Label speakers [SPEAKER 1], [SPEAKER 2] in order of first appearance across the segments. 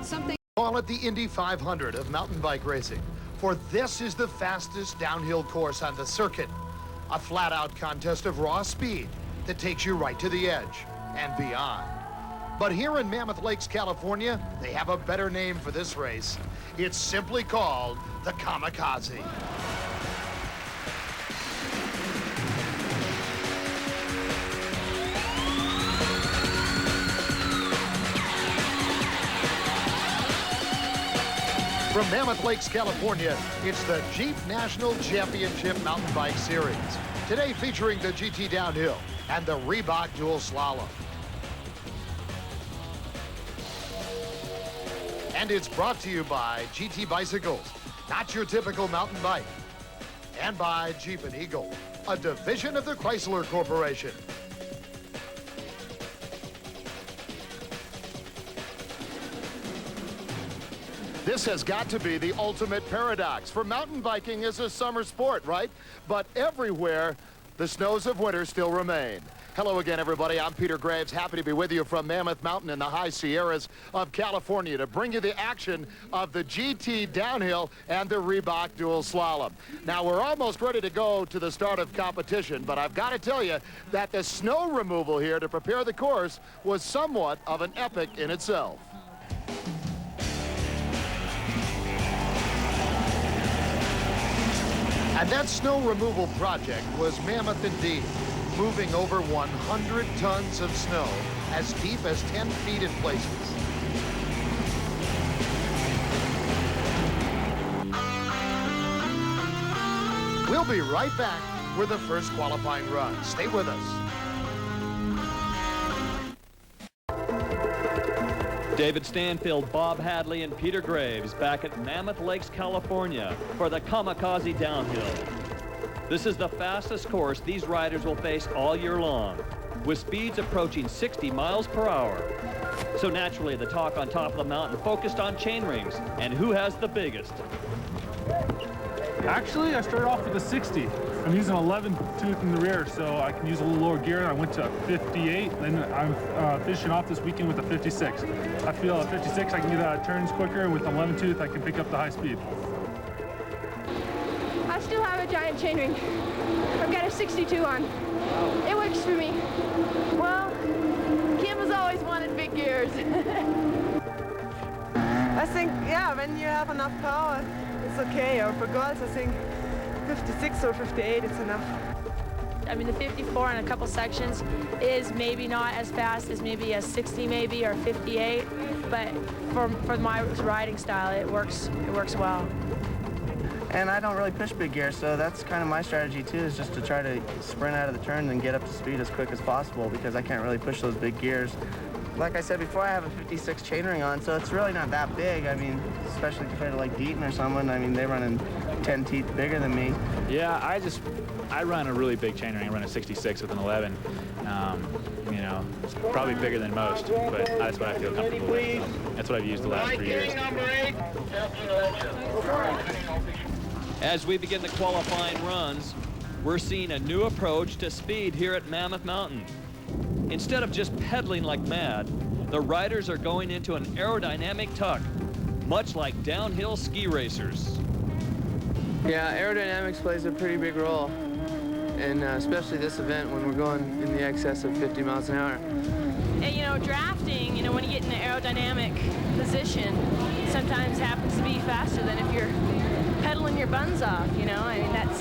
[SPEAKER 1] Something.
[SPEAKER 2] Call it the Indy 500 of mountain bike racing, for this is the fastest downhill course on the circuit. A flat-out contest of raw speed that takes you right to the edge and beyond. But here in Mammoth Lakes, California, they have a better name for this race. It's simply called the Kamikaze. From Mammoth Lakes, California, it's the Jeep National Championship Mountain Bike Series. Today featuring the GT Downhill and the Reebok Dual Slalom. And it's brought to you by GT Bicycles, not your typical mountain bike. And by Jeep and Eagle, a division of the Chrysler Corporation. This has got to be the ultimate paradox, for mountain biking is a summer sport, right? But everywhere, the snows of winter still remain. Hello again, everybody. I'm Peter Graves, happy to be with you from Mammoth Mountain in the high Sierras of California to bring you the action of the GT Downhill and the Reebok Dual Slalom. Now, we're almost ready to go to the start of competition, but I've got to tell you that the snow removal here to prepare the course was somewhat of an epic in itself. And that snow removal project was mammoth indeed, moving over 100 tons of snow as deep as 10 feet in places. We'll be right back with the first qualifying run. Stay with us.
[SPEAKER 3] David Stanfield, Bob Hadley, and Peter Graves back at Mammoth Lakes, California for the Kamikaze Downhill. This is the fastest course these riders will face all year long, with speeds approaching 60 miles per hour. So naturally, the talk on top of the mountain focused on chain rings and who has the biggest.
[SPEAKER 4] Actually, I started off with a 60. I'm using 11 tooth in the rear, so I can use a little lower gear. I went to 58, then I'm finishing off this weekend with a 56. I feel at 56 I can get out of turns quicker, and with 11 tooth I can pick up the high speed.
[SPEAKER 1] I still have a giant chain ring. I've got a 62 on. It works for me.
[SPEAKER 5] Well, Kim has always wanted big gears. I think, yeah, when you have enough power, it's okay. Or for girls, I think 56 or 58 is enough.
[SPEAKER 6] I mean, the 54 in a couple sections is maybe not as fast as maybe a 60 maybe or 58, but for my riding style, it works well.
[SPEAKER 7] And I don't really push big gear, so that's kind of my strategy too, is just to try to sprint out of the turn and get up to speed as quick as possible, because I can't really push those big gears. Like I said before, I have a 56 chainring on, so it's really not that big. I mean, especially compared to like Deaton or someone. I mean, they're running 10 teeth bigger than me.
[SPEAKER 8] Yeah, I run a really big chainring. I run a 66 with an 11. You know, it's probably bigger than most, but that's what I feel comfortable with. So that's what I've used the last 3 years.
[SPEAKER 3] As we begin the qualifying runs, we're seeing a new approach to speed here at Mammoth Mountain. Instead of just pedaling like mad, the riders are going into an aerodynamic tuck, much like downhill ski racers.
[SPEAKER 9] Yeah, aerodynamics plays a pretty big role, and especially this event when we're going in the excess of 50 miles an hour.
[SPEAKER 6] And, you know, drafting, you know, when you get in an aerodynamic position, sometimes happens to be faster than if you're pedaling your buns off, you know. I mean, that's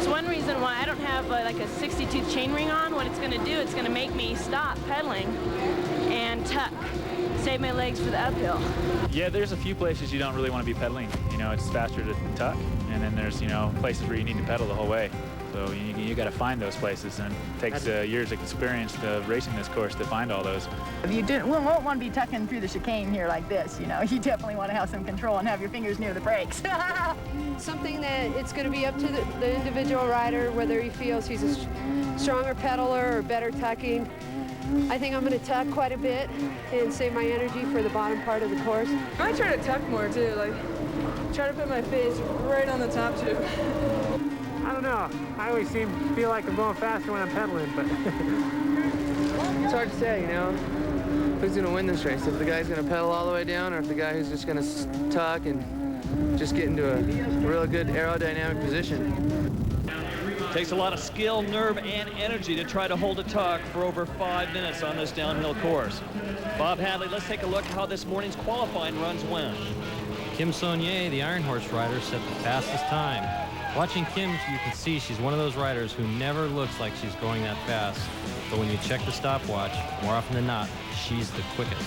[SPEAKER 6] one reason why I don't have like a 62 chainring on. What it's going to do, it's going to make me stop pedaling and tuck, save my legs for the uphill.
[SPEAKER 8] Yeah, there's a few places you don't really want to be pedaling. You know, it's faster to tuck, and then there's, you know, places where you need to pedal the whole way. So you got to find those places, and it takes years of experience of racing this course to find all those.
[SPEAKER 10] You won't want to be tucking through the chicane here like this, you know. You definitely want to have some control and have your fingers near the brakes.
[SPEAKER 1] Something that it's going to be up to the individual rider, whether he feels he's a stronger pedaler or better tucking. I think I'm going to tuck quite a bit and save my energy for the bottom part of the course.
[SPEAKER 5] I try to tuck more too, like try to put my face right on the top tube.
[SPEAKER 11] I don't know. I always feel like I'm going faster when I'm pedaling, but
[SPEAKER 5] it's hard to say, you know.
[SPEAKER 9] who's going to win this race, if the guy's going to pedal all the way down or if the guy who's just going to tuck and just get into a real good aerodynamic position.
[SPEAKER 3] Takes a lot of skill, nerve, and energy to try to hold a tuck for over 5 minutes on this downhill course. Bob Hadley, let's take a look at how this morning's qualifying runs went.
[SPEAKER 12] Kim Saunier, the Iron Horse rider, set the fastest time. Watching Kim, you can see she's one of those riders who never looks like she's going that fast. But when you check the stopwatch, more often than not, she's the quickest.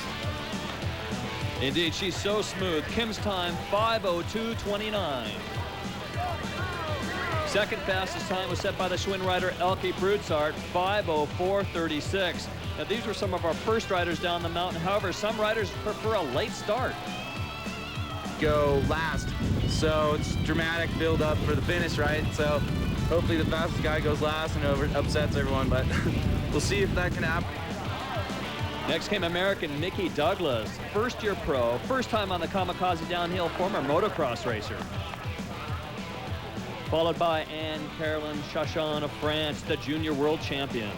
[SPEAKER 3] Indeed, she's so smooth. Kim's time, 5:02.29. Second fastest time was set by the Schwinn rider Elke Broussard, 5:04.36. Now, these were some of our first riders down the mountain. However, some riders prefer a late start.
[SPEAKER 13] Go last, so it's dramatic build up for the finish, right? So hopefully the fastest guy goes last and upsets everyone, but we'll see if that can happen.
[SPEAKER 3] Next came American Mickey Douglas, first-year pro, first time on the Kamikaze downhill, former motocross racer. Followed by Anne-Caroline Chachon of France, the junior world champion.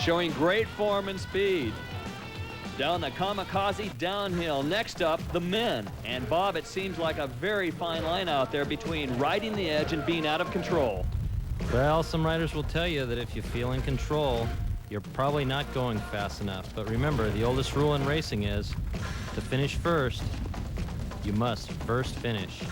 [SPEAKER 3] Showing great form and speed. Down the Kamikaze downhill. Next up, the men. And Bob, it seems like a very fine line out there between riding the edge and being out of control.
[SPEAKER 12] Well, some riders will tell you that if you feel in control, you're probably not going fast enough. But remember, the oldest rule in racing is to finish first, you must first finish.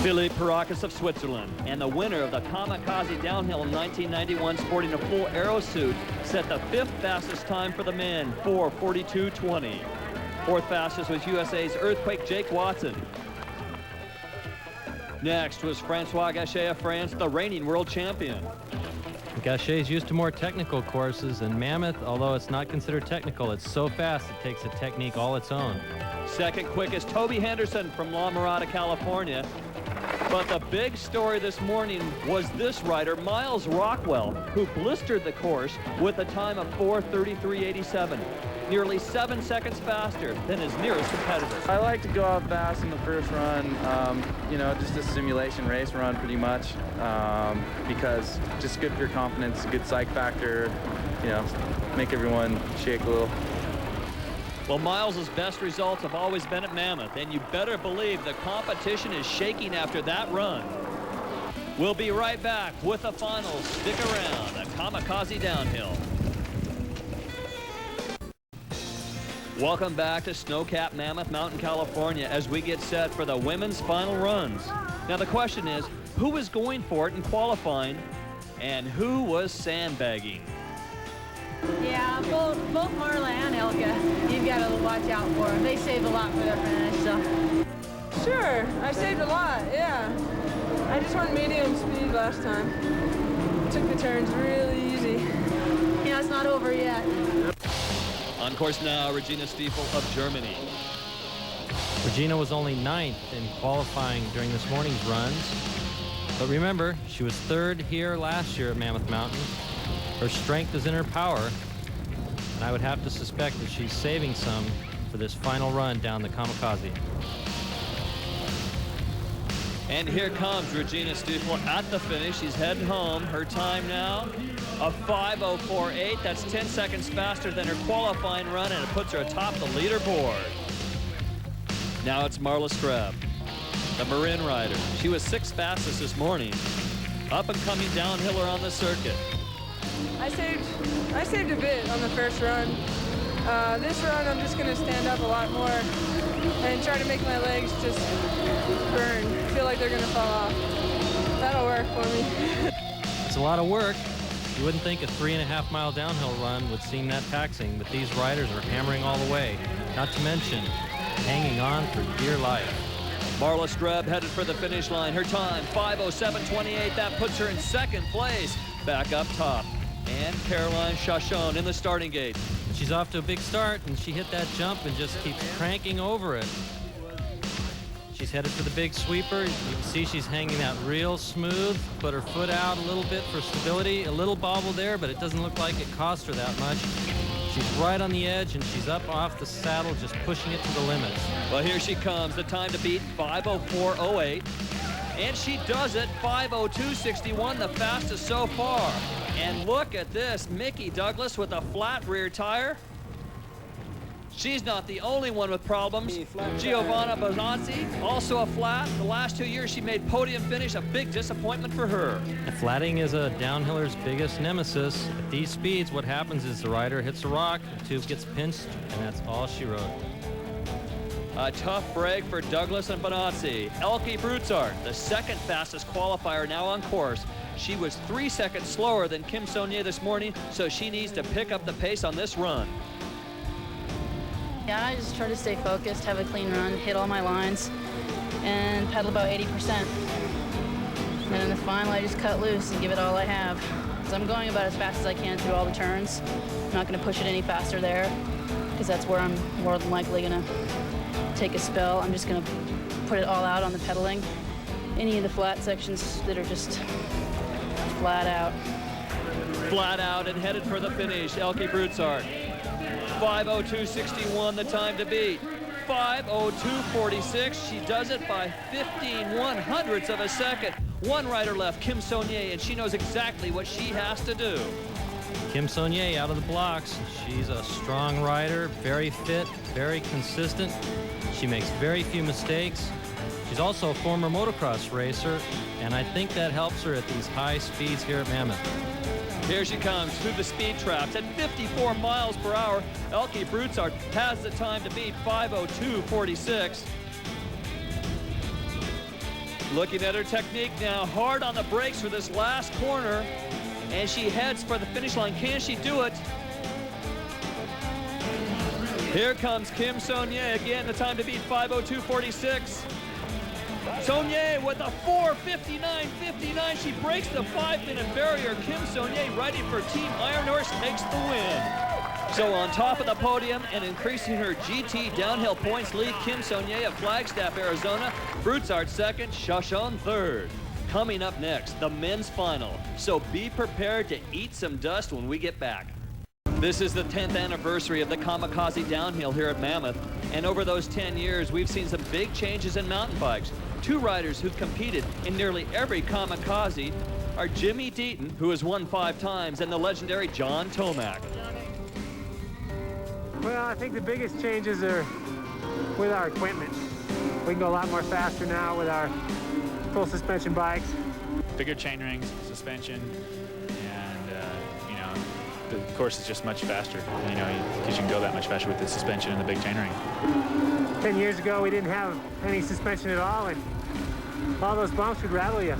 [SPEAKER 3] Philippe Perakis of Switzerland, and the winner of the Kamikaze downhill in 1991, sporting a full aero suit, set the 5th fastest time for the men, 4:42.20. 4th fastest was USA's Earthquake Jake Watson. Next was Francois Gachet of France, the reigning world champion.
[SPEAKER 12] Gachet's used to more technical courses, and Mammoth, although it's not considered technical, it's so fast it takes a technique all its own.
[SPEAKER 3] Second quickest, Toby Henderson from La Mirada, California. But the big story this morning was this rider, Miles Rockwell, who blistered the course with a time of 4:33.87, nearly 7 seconds faster than his nearest competitor.
[SPEAKER 13] I like to go out fast in the first run, you know, just a simulation race run pretty much, because just good for your confidence, good psych factor, you know, make everyone shake a little.
[SPEAKER 3] Well, Miles's best results have always been at Mammoth, and you better believe the competition is shaking after that run. We'll be right back with the finals. Stick around, the Kamikaze downhill. Welcome back to snow-capped Mammoth Mountain, California, as we get set for the women's final runs. Now, the question is, who was going for it in qualifying, and who was sandbagging?
[SPEAKER 10] Yeah, both Marla and Elke, you've got to watch out for them. They saved a lot for their finish, so.
[SPEAKER 5] Sure, I saved a lot, yeah. I just went medium speed last time. Took the turns really easy.
[SPEAKER 10] Yeah, it's not over yet.
[SPEAKER 3] On course now, Regina Stiefel of Germany.
[SPEAKER 12] Regina was only 9th in qualifying during this morning's runs. But remember, she was 3rd here last year at Mammoth Mountain. Her strength is in her power, and I would have to suspect that she's saving some for this final run down the Kamikaze.
[SPEAKER 3] And here comes Regina Stiefel at the finish. She's heading home. Her time now of 5:04.8. That's 10 seconds faster than her qualifying run, and it puts her atop the leaderboard. Now it's Marla Streb, the Marin rider. She was 6th fastest this morning. Up and coming downhiller on the circuit.
[SPEAKER 5] I saved a bit on the first run. This run, I'm just going to stand up a lot more and try to make my legs just burn. Feel like they're going to fall off. That'll work for me.
[SPEAKER 12] It's a lot of work. You wouldn't think a 3.5-mile downhill run would seem that taxing, but these riders are hammering all the way, not to mention hanging on for dear life.
[SPEAKER 3] Marla Streb headed for the finish line. Her time, 5:07.28. That puts her in 2nd place. Back up top. And Caroline Chachon in the starting gate.
[SPEAKER 12] She's off to a big start, and she hit that jump and just keeps cranking over it. She's headed for the big sweeper. You can see she's hanging out real smooth. Put her foot out a little bit for stability. A little bobble there, but it doesn't look like it cost her that much. She's right on the edge, and she's up off the saddle, just pushing it to the limits.
[SPEAKER 3] Well, here she comes. The time to beat, 5:04.08. And she does it, 5:02.61, the fastest so far. And look at this, Mickey Douglas with a flat rear tire. She's not the only one with problems. Giovanna Bonazzi, also a flat. The last 2 years she made podium finish, a big disappointment for her.
[SPEAKER 12] Flatting is a downhiller's biggest nemesis. At these speeds, what happens is the rider hits a rock, the tube gets pinched, and that's all she wrote.
[SPEAKER 3] A tough break for Douglas and Bonazzi. Elke Broussard, the second fastest qualifier now on course. She was 3 seconds slower than Kim Saunier this morning, so she needs to pick up the pace on this run.
[SPEAKER 14] Yeah, I just try to stay focused, have a clean run, hit all my lines, and pedal about 80%. And then in the final, I just cut loose and give it all I have. So I'm going about as fast as I can through all the turns. I'm not going to push it any faster there, because that's where I'm more than likely going to take a spell. I'm just going to put it all out on the pedaling. Any of the flat sections that are just flat out.
[SPEAKER 3] Flat out and headed for the finish, Elke Broussard. 5:02.61 the time to beat. 5:02.46. She does it by 15/100ths of a second. One rider left, Kim Saunier, and she knows exactly what she has to do.
[SPEAKER 12] Kim Saunier out of the blocks. She's a strong rider, very fit, very consistent. She makes very few mistakes. She's also a former motocross racer, and I think that helps her at these high speeds here at Mammoth.
[SPEAKER 3] Here she comes through the speed traps at 54 miles per hour. Elke Broussard has the time to beat, 5:02.46. Looking at her technique now, hard on the brakes for this last corner, and she heads for the finish line. Can she do it? Here comes Kim Saunier again, the time to beat, 5:02.46. Saunier with a 4:59.59. She breaks the 5-minute barrier. Kim Saunier, riding for Team Iron Horse, takes the win. So on top of the podium and increasing her GT downhill points lead, Kim Saunier of Flagstaff, Arizona. Broussard second, Chachon third. Coming up next, the men's final. So be prepared to eat some dust when we get back. This is the 10th anniversary of the Kamikaze downhill here at Mammoth. And over those 10 years, we've seen some big changes in mountain bikes. Two riders who've competed in nearly every Kamikaze are Jimmy Deaton, who has won 5 times, and the legendary John Tomac.
[SPEAKER 11] Well, I think the biggest changes are with our equipment. We can go a lot more faster now with our full suspension bikes.
[SPEAKER 8] Bigger chain rings, suspension, and you know, the course is just much faster. You know, because you can go that much faster with the suspension and the big chain ring.
[SPEAKER 11] 10 years ago, we didn't have any suspension at all, and all those bumps would rattle you.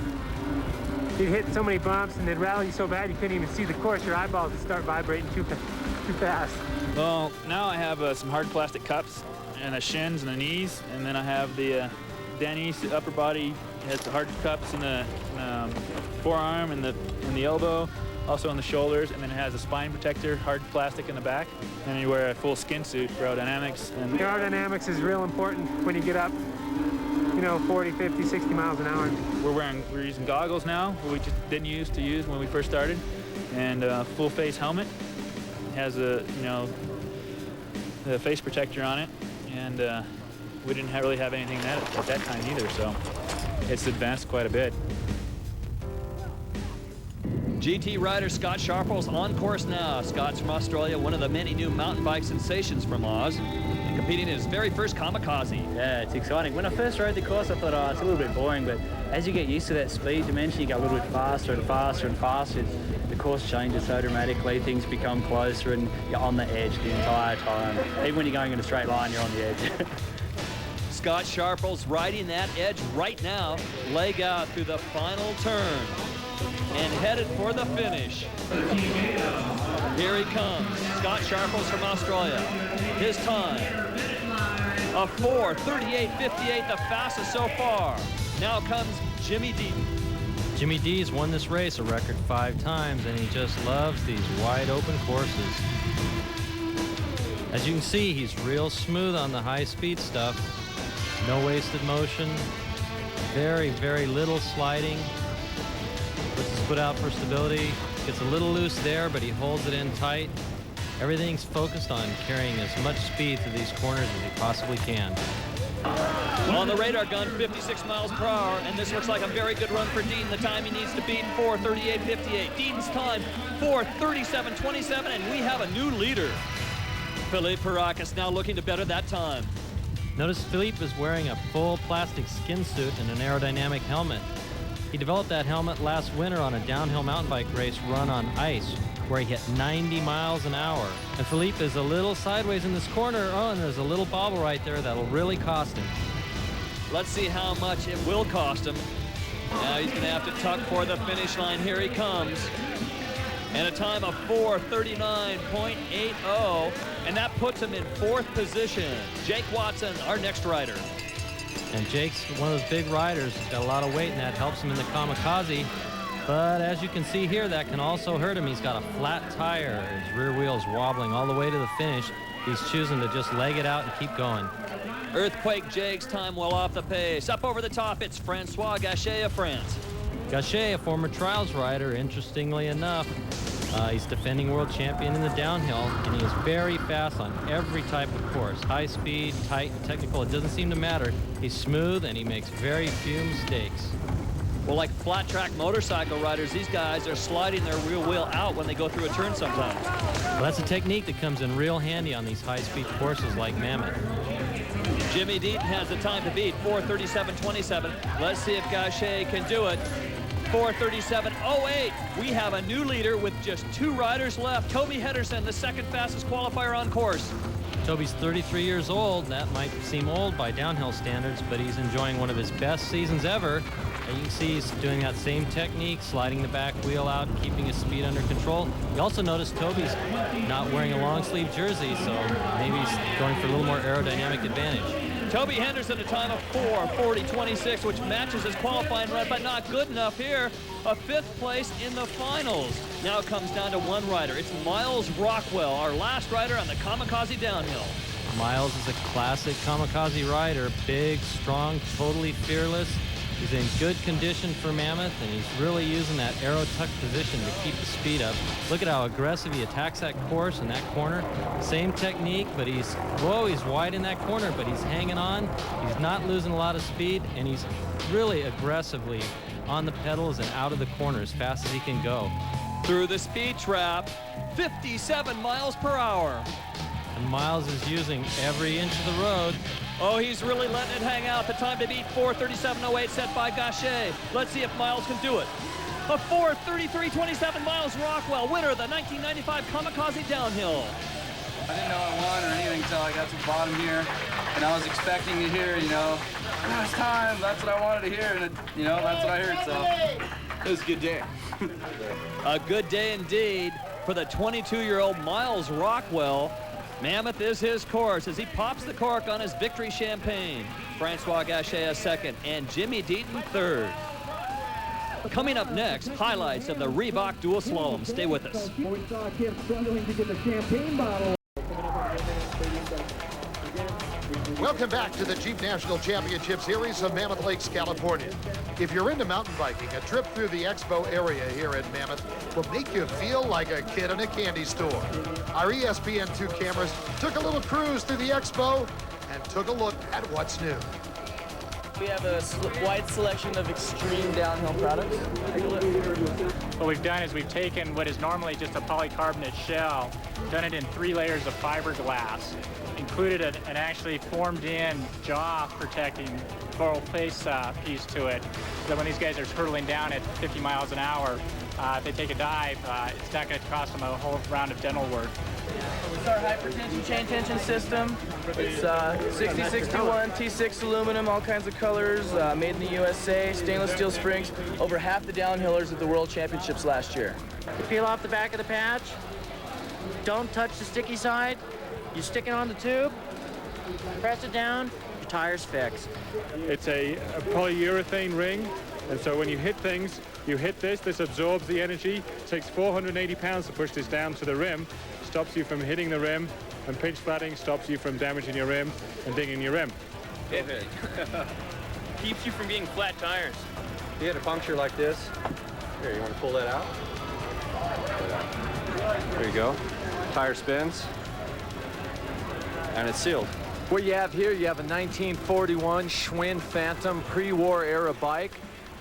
[SPEAKER 11] You'd hit so many bumps, and they'd rattle you so bad you couldn't even see the course. Your eyeballs would start vibrating too fast.
[SPEAKER 8] Well, now I have some hard plastic cups and the shins and the knees, and then I have the Denny's upper body has the hard cups in the forearm and the elbow, also on the shoulders, and then it has a spine protector, hard plastic in the back. And then you wear a full skin suit for aerodynamics. And
[SPEAKER 11] aerodynamics is real important when you get up, you know, 40, 50, 60 miles an hour.
[SPEAKER 8] We're using goggles now, we just didn't use when we first started, and a full face helmet. It has a, you know, the face protector on it, and we didn't really have anything at that time either, so it's advanced quite a bit.
[SPEAKER 3] GT rider Scott Sharples on course now. Scott's from Australia, one of the many new mountain bike sensations from Oz, and competing in his very first Kamikaze.
[SPEAKER 15] Yeah, it's exciting. When I first rode the course, I thought, oh, it's a little bit boring, but as you get used to that speed dimension, you go a little bit faster and faster and faster. The course changes so dramatically, things become closer, and you're on the edge the entire time. Even when you're going in a straight line, you're on the edge.
[SPEAKER 3] Scott Sharples riding that edge right now, leg out through the final turn, and headed for the finish. Here he comes, Scott Sharples from Australia. His time, a 4:38.58, the fastest so far. Now comes Jimmy Deaton.
[SPEAKER 12] Jimmy D's won this race a record 5 times, and he just loves these wide open courses. As you can see, he's real smooth on the high speed stuff. No wasted motion, very, very little sliding. Puts his foot out for stability, gets a little loose there, but he holds it in tight. Everything's focused on carrying as much speed through these corners as he possibly can.
[SPEAKER 3] On the radar gun, 56 miles per hour, and this looks like a very good run for Deaton. The time he needs to beat, 4:38.58. Deaton's time, 4:37.27, and we have a new leader. Philippe Parakis now looking to better that time.
[SPEAKER 12] Notice Philippe is wearing a full plastic skin suit and an aerodynamic helmet. He developed that helmet last winter on a downhill mountain bike race run on ice, where he hit 90 miles an hour. And Philippe is a little sideways in this corner. Oh, and there's a little bobble right there that'll really cost him.
[SPEAKER 3] Let's see how much it will cost him. Now he's going to have to tuck for the finish line. Here he comes. And a time of 4:39.80, and that puts him in 4th position. Jake Watson, our next rider.
[SPEAKER 12] And Jake's one of those big riders. He's got a lot of weight, and that helps him in the Kamikaze. But as you can see here, that can also hurt him. He's got a flat tire. His rear wheel's wobbling all the way to the finish. He's choosing to just leg it out and keep going.
[SPEAKER 3] Earthquake Jake's time well off the pace. Up over the top, it's Francois Gachet of France.
[SPEAKER 12] Gachet, a former trials rider, interestingly enough, he's defending world champion in the downhill, and he is very fast on every type of course. High speed, tight, technical, it doesn't seem to matter. He's smooth, and he makes very few mistakes.
[SPEAKER 3] Well, like flat track motorcycle riders, these guys are sliding their rear wheel out when they go through a turn sometimes.
[SPEAKER 12] Well, that's a technique that comes in real handy on these high-speed courses like Mammoth.
[SPEAKER 3] Jimmy Deaton has the time to beat, 4:37.27. Let's see if Gachet can do it. 4:37.08. We have a new leader with just 2 riders left. Toby Henderson, the 2nd fastest qualifier on course.
[SPEAKER 12] Toby's 33 years old. That might seem old by downhill standards, but he's enjoying one of his best seasons ever. And you can see he's doing that same technique, sliding the back wheel out and keeping his speed under control. You also notice Toby's not wearing a long sleeve jersey, so maybe he's going for a little more aerodynamic advantage.
[SPEAKER 3] Toby Henderson, a time of 4:40.26, which matches his qualifying run, but not good enough here. A 5th place in the finals. Now it comes down to one rider. It's Miles Rockwell, our last rider on the Kamikaze downhill.
[SPEAKER 12] Miles is a classic Kamikaze rider, big, strong, totally fearless. He's in good condition for Mammoth, and he's really using that aero tuck position to keep the speed up. Look at how aggressive he attacks that course in that corner. Same technique, but he's wide in that corner, but he's hanging on. He's not losing a lot of speed, and he's really aggressively on the pedals and out of the corner as fast as he can go.
[SPEAKER 3] Through the speed trap, 57 miles per hour.
[SPEAKER 12] And Miles is using every inch of the road.
[SPEAKER 3] Oh, he's really letting it hang out. The time to beat, 4:37.08, set by Gachet. Let's see if Miles can do it. A 4:33.27, Miles Rockwell, winner of the 1995 Kamikaze Downhill.
[SPEAKER 16] I didn't know I won or anything until I got to the bottom here, and I was expecting to hear, last time, that's what I wanted to hear, and that's what I heard, so it was a good day.
[SPEAKER 3] A good day indeed for the 22-year-old Miles Rockwell. Mammoth is his course as he pops the cork on his victory champagne. Francois Gachet a 2nd and Jimmy Deaton 3rd. Coming up next, highlights of the Reebok Dual Slalom. Stay with us.
[SPEAKER 17] Struggling to get the champagne bottle.
[SPEAKER 2] Welcome back to the Jeep National Championship Series of Mammoth Lakes, California. If you're into mountain biking, a trip through the expo area here at Mammoth will make you feel like a kid in a candy store. Our ESPN2 cameras took a little cruise through the expo and took a look at what's new.
[SPEAKER 9] We have a wide selection of extreme downhill products. Take a look.
[SPEAKER 11] What we've done is we've taken what is normally just a polycarbonate shell, done it in 3 layers of fiberglass, included an actually formed-in jaw protecting coral face piece to it, so that when these guys are hurtling down at 50 miles an hour, if they take a dive, it's not going to cost them a whole round of dental work.
[SPEAKER 9] It's our high-pertension chain tension system. It's 6061 T6 aluminum, all kinds of colors, made in the USA, stainless steel springs. Over half the downhillers at the World Championships last year.
[SPEAKER 18] You peel off the back of the patch. Don't touch the sticky side. You stick it on the tube, press it down, your tire's fixed.
[SPEAKER 4] It's a polyurethane ring, and so when you hit things, you hit this absorbs the energy. It takes 480 pounds to push this down to the rim, stops you from hitting the rim, and pinch flatting stops you from damaging your rim and dinging your rim.
[SPEAKER 19] Keeps you from being flat tires. If you had a puncture like this, here, you want to pull that out? There you go. Tire spins, and it's sealed.
[SPEAKER 20] What you have here, you have a 1941 Schwinn Phantom pre-war era bike,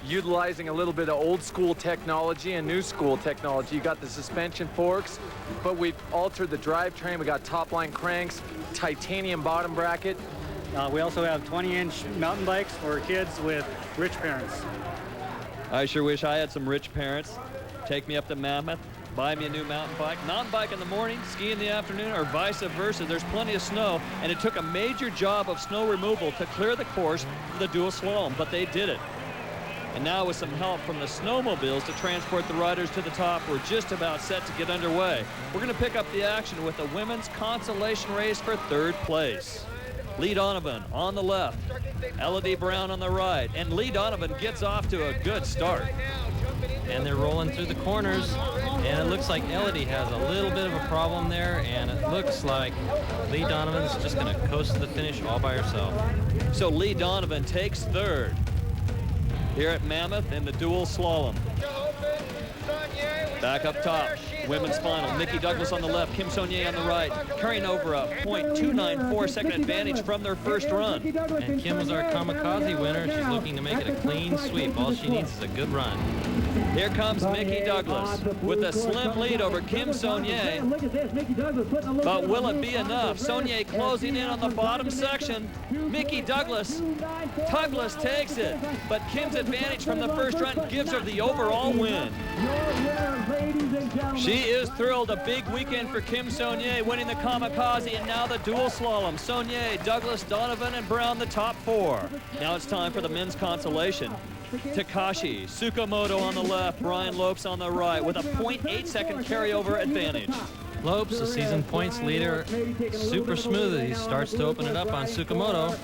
[SPEAKER 20] utilizing a little bit of old school technology and new school technology. You got the suspension forks, but we've altered the drivetrain. We got top line cranks, titanium bottom bracket.
[SPEAKER 15] We also have 20-inch mountain bikes for kids with rich parents.
[SPEAKER 3] I sure wish I had some rich parents. Take me up to Mammoth, buy me a new mountain bike in the morning, ski in the afternoon, or vice versa. There's plenty of snow, and it took a major job of snow removal to clear the course for the dual slalom, but they did it. And now with some help from the snowmobiles to transport the riders to the top, we're just about set to get underway. We're going to pick up the action with the women's consolation race for third place. Lee Donovan on the left, Elodie Brown on the right, and Lee Donovan gets off to a good start.
[SPEAKER 12] And they're rolling through the corners, and it looks like Elodie has a little bit of a problem there, and it looks like Lee Donovan's just going to coast to the finish all by herself.
[SPEAKER 3] So Lee Donovan takes third here at Mammoth in the dual slalom. Back up top, women's final. Mickey Douglas on the left, Kim Saunier on the right, carrying over a .294 second advantage from their first run.
[SPEAKER 12] And Kim was our Kamikaze winner. She's looking to make it a clean sweep. All she needs is a good run.
[SPEAKER 3] Here comes Mickey Douglas with a slim lead over Kim Saunier. But will it be enough? Saunier closing in on the bottom section. Mickey Douglas takes it, but Kim's advantage from the first run gives her the overall win. She is thrilled. A big weekend for Kim Saunier, winning the Kamikaze and now the dual slalom. Saunier, Douglas, Donovan, and Brown, the top four. Now it's time for the men's consolation. Takashi Tsukamoto on the left, Brian Lopes on the right with a .8 second carryover advantage.
[SPEAKER 12] Lopes, the season points leader, super smooth. He starts to open it up on Tsukamoto.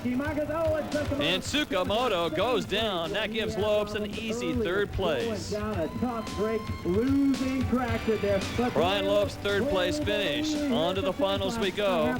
[SPEAKER 3] And Tsukamoto goes down. That gives Lopes an easy third place. Brian Lopes' third place finish. On to the finals we go.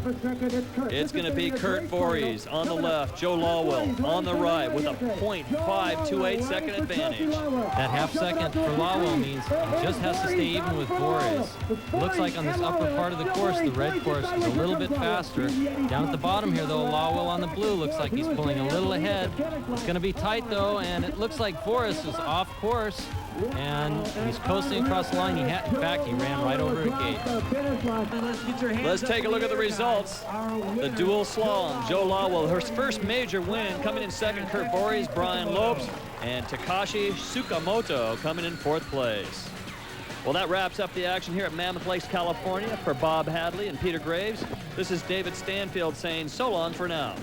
[SPEAKER 3] It's going to be Kurt Voorhees on the left, Joe Lawwell on the right with a .528 second advantage.
[SPEAKER 12] That half second for Lawwell means he just has to stay even with Voorhees. Looks like on this upper part of the course, the red course is a little bit faster. Down at the bottom here, though, Lawwell on the blue looks like he's pulling a little ahead. It's going to be tight, though, and it looks like Forrest is off course, and he's coasting across the line. In fact, he ran right over a gate.
[SPEAKER 3] Let's take a look at the results. The dual slalom, Joe Lawwell, her first major win, coming in second, Kurt Voorhees, Brian Lopes, and Takashi Tsukamoto coming in fourth place. Well, that wraps up the action here at Mammoth Lakes, California. For Bob Hadley and Peter Graves, this is David Stanfield saying so long for now.